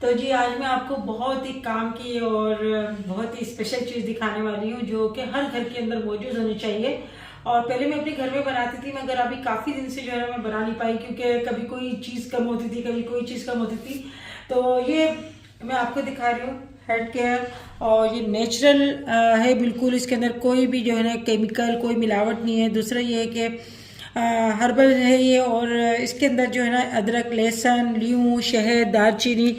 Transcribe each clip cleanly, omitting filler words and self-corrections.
तो जी आज मैं आपको बहुत ही काम की और बहुत ही स्पेशल चीज़ दिखाने वाली हूँ जो कि हर घर के अंदर मौजूद होनी चाहिए। और पहले मैं अपने घर में बनाती थी, मगर अभी काफ़ी दिन से जो है मैं बना नहीं पाई, क्योंकि कभी कोई चीज़ कम होती थी, कभी कोई चीज़ कम होती थी। तो ये मैं आपको दिखा रही हूँ हेड केयर। और ये नेचुरल है बिल्कुल, इसके अंदर कोई भी जो है ना केमिकल, कोई मिलावट नहीं है। दूसरा ये है कि हर्बल है ये, और इसके अंदर जो है ना अदरक, लहसुन, लीमू, शहद, दालचीनी,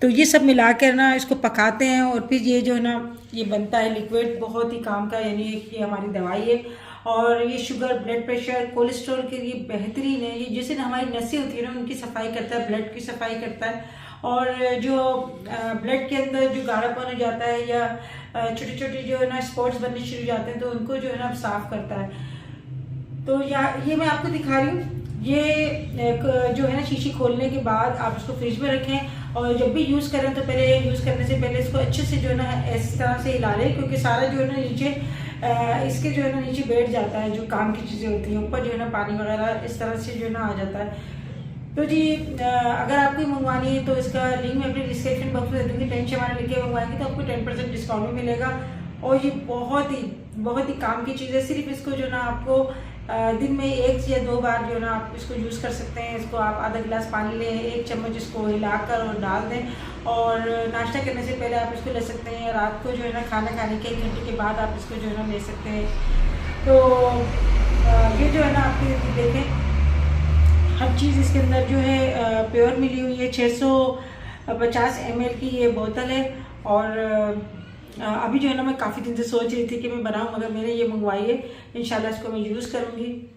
तो ये सब मिला कर ना इसको पकाते हैं और फिर ये जो है ना ये बनता है लिक्विड, बहुत ही काम का, यानी ये हमारी दवाई है। और ये शुगर, ब्लड प्रेशर, कोलेस्ट्रॉल के लिए बेहतरीन है ये। जैसे ना हमारी नसें होती है ना, उनकी सफाई करता है, ब्लड की सफाई करता है। और जो ब्लड के अंदर जो गाढ़ापन हो जाता है या छोटे छोटे जो है ना स्पॉट्स बनने शुरू हो जाते हैं, तो उनको जो है ना साफ करता है। तो ये मैं आपको दिखा रही हूँ। ये जो है ना शीशी खोलने के बाद आप इसको फ्रिज में रखें, और जब भी यूज़ करें तो पहले यूज़ करने से पहले इसको अच्छे से जो है ना इस तरह से हिला लें, क्योंकि सारा जो है ना नीचे इसके जो है ना नीचे बैठ जाता है, जो काम की चीज़ें होती हैं ऊपर जो है ना पानी वगैरह इस तरह से जो है ना आ जाता है। तो जी अगर आपको ये मंगवानी है तो इसका लिंक मैं अपने डिस्क्रिप्शन बॉक्स में दे दूँगी। 10 हमारा लिख के मंगवाएंगे तो आपको 10% डिस्काउंट भी मिलेगा। और ये बहुत ही काम की चीज़ है। सिर्फ इसको जो ना आपको दिन में 1 या 2 बार जो है ना आप इसको यूज़ कर सकते हैं। इसको आप आधा गिलास पानी लें, 1 चम्मच इसको हिलाकर और डाल दें, और नाश्ता करने से पहले आप इसको ले सकते हैं। रात को जो है ना खाना खाने के 1 घंटे के बाद आप इसको जो है ना ले सकते हैं। तो ये जो है ना आपकी देखें, हर चीज़ इसके अंदर जो है प्योर मिली हुई है। 650 ml की ये बोतल है। और अभी जो है ना मैं काफ़ी दिन से सोच रही थी कि मैं बनाऊं, मगर मैंने ये मंगवाई है। इंशाल्लाह इसको मैं यूज़ करूँगी।